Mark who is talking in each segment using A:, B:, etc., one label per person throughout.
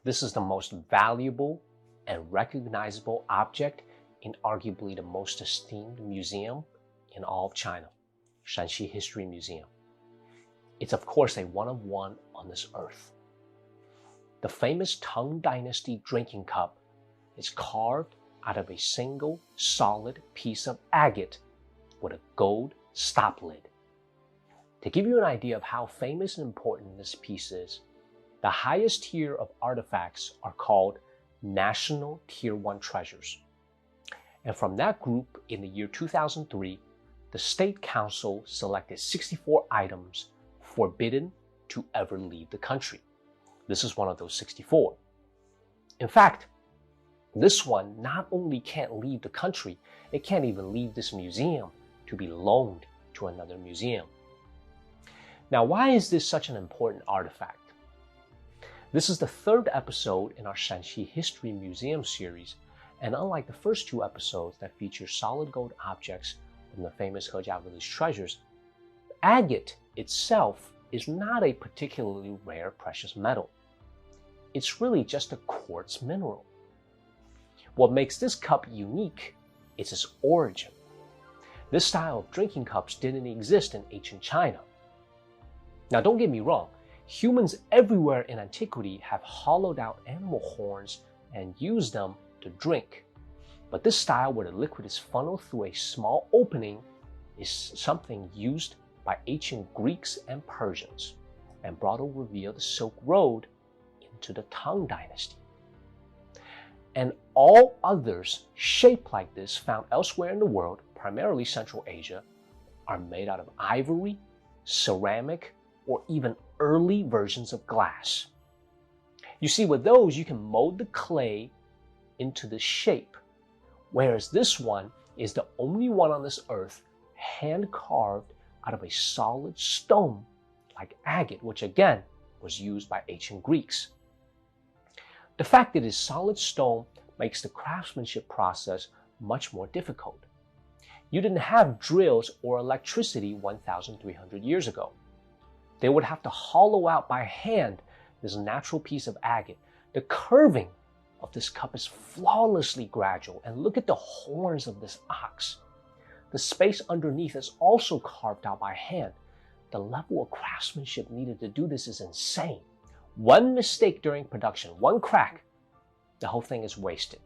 A: This is the most valuable and recognizable object in arguably the most esteemed museum in all of China, Shanxi History Museum. It's of course a one-of-one on this earth. The famous Tang Dynasty drinking cup is carved out of a single solid piece of agate with a gold stop lid. To give you an idea of how famous and important this piece is, the highest tier of artifacts are called National Tier 1 treasures. And from that group, in the year 2003, the State Council selected 64 items forbidden to ever leave the country. This is one of those 64. In fact, this one not only can't leave the country, it can't even leave this museum to be loaned to another museum. Now, why is this such an important artifact? This is the third episode in our Shanxi History Museum series, and unlike the first two episodes that feature solid gold objects from the famous Hejia Village treasures, agate itself is not a particularly rare precious metal. It's really just a quartz mineral. What makes this cup unique is its origin. This style of drinking cups didn't exist in ancient China. Now, don't get me wrong, humans everywhere in antiquity have hollowed out animal horns and used them to drink. But this style where the liquid is funneled through a small opening is something used by ancient Greeks and Persians and brought over via the Silk Road into the Tang Dynasty. And all others shaped like this found elsewhere in the world, primarily Central Asia, are made out of ivory, ceramic, or even early versions of glass. You see, with those, you can mold the clay into the shape, whereas this one is the only one on this earth hand-carved out of a solid stone like agate, which again was used by ancient Greeks. The fact that it is solid stone makes the craftsmanship process much more difficult. You didn't have drills or electricity 1,300 years ago. They would have to hollow out by hand this natural piece of agate. The curving of this cup is flawlessly gradual, and look at the horns of this ox. The space underneath is also carved out by hand. The level of craftsmanship needed to do this is insane. One mistake during production, one crack, the whole thing is wasted.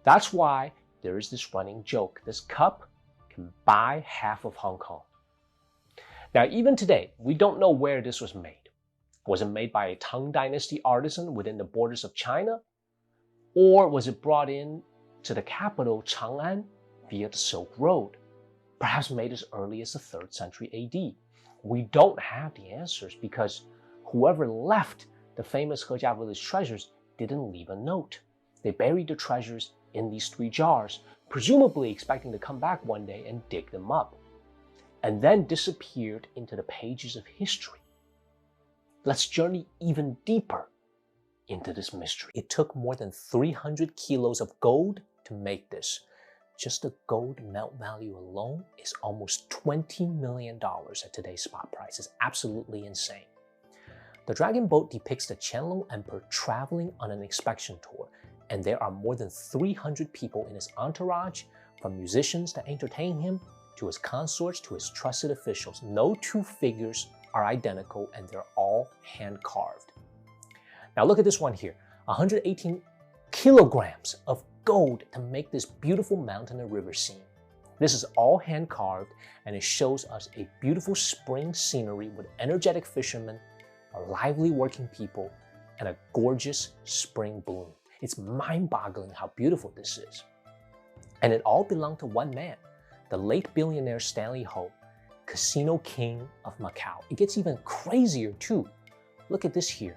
A: That's why there is this running joke. This cup can buy half of Hong Kong. Now, even today, we don't know where this was made. Was it made by a Tang Dynasty artisan within the borders of China? Or was it brought in to the capital, Chang'an, via the Silk Road? Perhaps made as early as the 3rd century AD. We don't have the answers because whoever left the famous Hejia Village treasures didn't leave a note. They buried the treasures in these 3 jars, presumably expecting to come back one day and dig them up, and then disappeared into the pages of history. Let's journey even deeper into this mystery. It took more than 300 kilos of gold to make this. Just the gold melt value alone is almost $20 million at today's spot price. It's absolutely insane. The dragon boat depicts the Qianlong Emperor traveling on an inspection tour, and there are more than 300 people in his entourage, from musicians that entertain him to his consorts to his trusted officials. No two figures are identical, and they're all hand-carved. Now look at this one here, 118 kilograms of gold to make this beautiful mountain and river scene. This is all hand-carved, and it shows us a beautiful spring scenery with energetic fishermen, a lively working people, and a gorgeous spring bloom. It's mind-boggling how beautiful this is. And it all belonged to one man, the late billionaire Stanley Ho, Casino King of Macau. It gets even crazier too. Look at this here,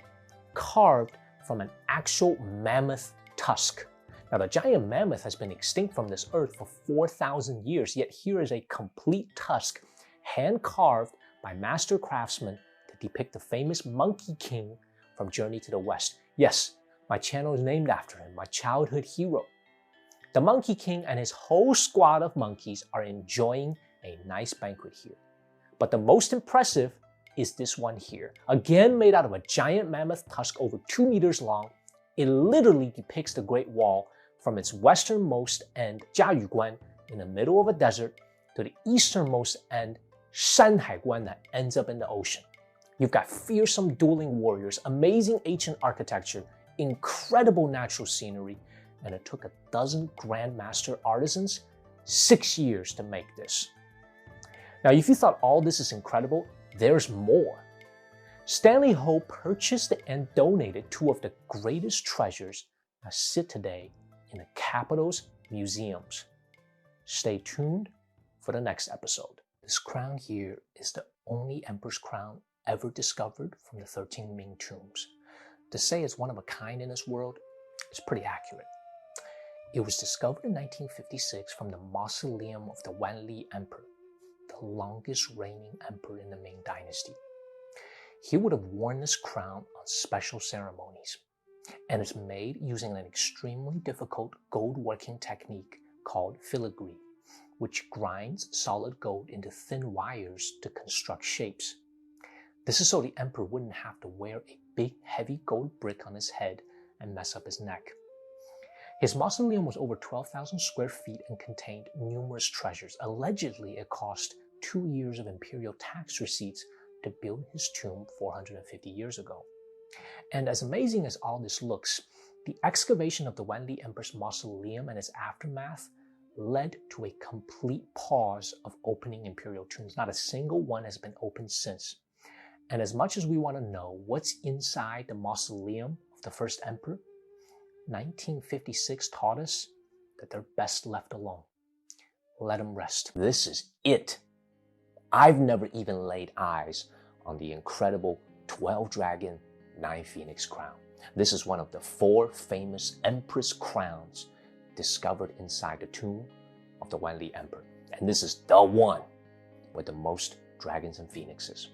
A: carved from an actual mammoth tusk. Now, the giant mammoth has been extinct from this earth for 4,000 years, yet here is a complete tusk, hand-carved by master craftsmen to depict the famous Monkey King from Journey to the West. Yes, my channel is named after him, my childhood hero. The Monkey King and his whole squad of monkeys are enjoying a nice banquet here. But the most impressive is this one here. Again, made out of a giant mammoth tusk over 2 meters long. It literally depicts the Great Wall from its westernmost end, Jiayuguan, in the middle of a desert, to the easternmost end, Shanhaiguan, that ends up in the ocean. You've got fearsome dueling warriors, amazing ancient architecture, incredible natural scenery, and it took 12 grandmaster artisans 6 years to make this. Now, if you thought all this is incredible, there's more. Stanley Ho purchased and donated 2 of the greatest treasures that sit today in the capital's museums. Stay tuned for the next episode. This crown here is the only emperor's crown ever discovered from the 13 Ming tombs. To say it's one of a kind in this world is pretty accurate. It was discovered in 1956 from the mausoleum of the Wanli Emperor, the longest reigning emperor in the Ming Dynasty. He would have worn this crown on special ceremonies, and it's made using an extremely difficult gold working technique called filigree, which grinds solid gold into thin wires to construct shapes. This is so the emperor wouldn't have to wear a big heavy gold brick on his head and mess up his neck. His mausoleum was over 12,000 square feet and contained numerous treasures. Allegedly, it cost 2 years of imperial tax receipts to build his tomb 450 years ago. And as amazing as all this looks, the excavation of the Wanli Emperor's mausoleum and its aftermath led to a complete pause of opening imperial tombs. Not a single one has been opened since. And as much as we want to know what's inside the mausoleum of the first emperor, 1956 taught us that they're best left alone. Let them rest. This is it. I've never even laid eyes on the incredible 12-dragon 9-phoenix crown. This is one of the 4 famous empress crowns discovered inside the tomb of the Wanli Emperor. And this is the one with the most dragons and phoenixes.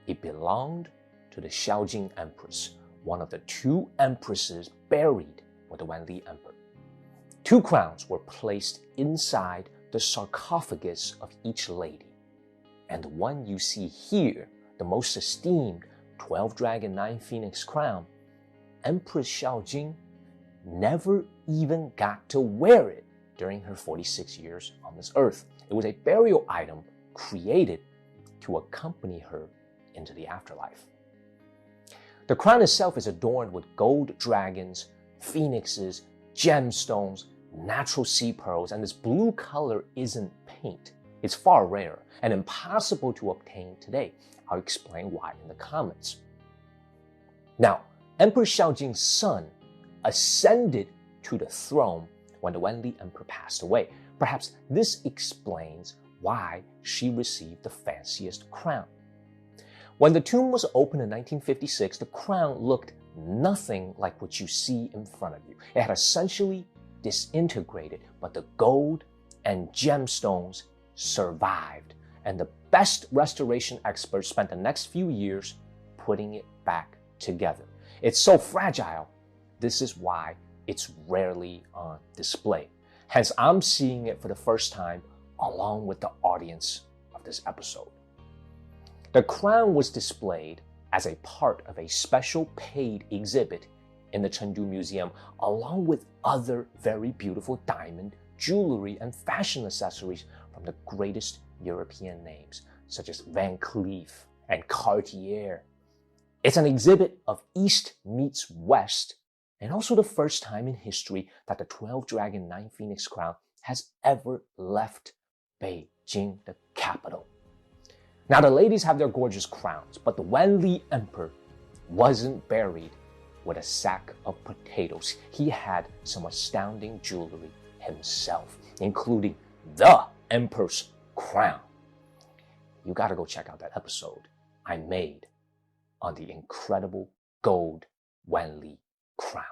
A: It belonged to the Xiaojing Empress, one of the 2 empresses buried with the Wanli Emperor. 2 crowns were placed inside the sarcophagus of each lady. And the one you see here, the most esteemed 12-dragon 9-phoenix crown, Empress Xiaojing never even got to wear it during her 46 years on this earth. It was a burial item created to accompany her into the afterlife. The crown itself is adorned with gold dragons, phoenixes, gemstones, natural sea pearls, and this blue color isn't paint. It's far rarer and impossible to obtain today. I'll explain why in the comments. Now, Emperor Xiaojing's son ascended to the throne when the Wanli Emperor passed away. Perhaps this explains why she received the fanciest crown. When the tomb was opened in 1956, the crown looked nothing like what you see in front of you. It had essentially disintegrated, but the gold and gemstones survived, and the best restoration experts spent the next few years putting it back together. It's so fragile, this is why it's rarely on display. Hence, I'm seeing it for the first time along with the audience of this episode. The crown was displayed as a part of a special paid exhibit in the Chengdu Museum, along with other very beautiful diamond, jewelry, and fashion accessories from the greatest European names, such as Van Cleef and Cartier. It's an exhibit of East meets West, and also the first time in history that the 12-dragon 9-phoenix crown has ever left Beijing, the capital. Now, the ladies have their gorgeous crowns, but the Wanli Emperor wasn't buried with a sack of potatoes. He had some astounding jewelry himself, including the Emperor's crown. You gotta go check out that episode I made on the incredible gold Wanli crown.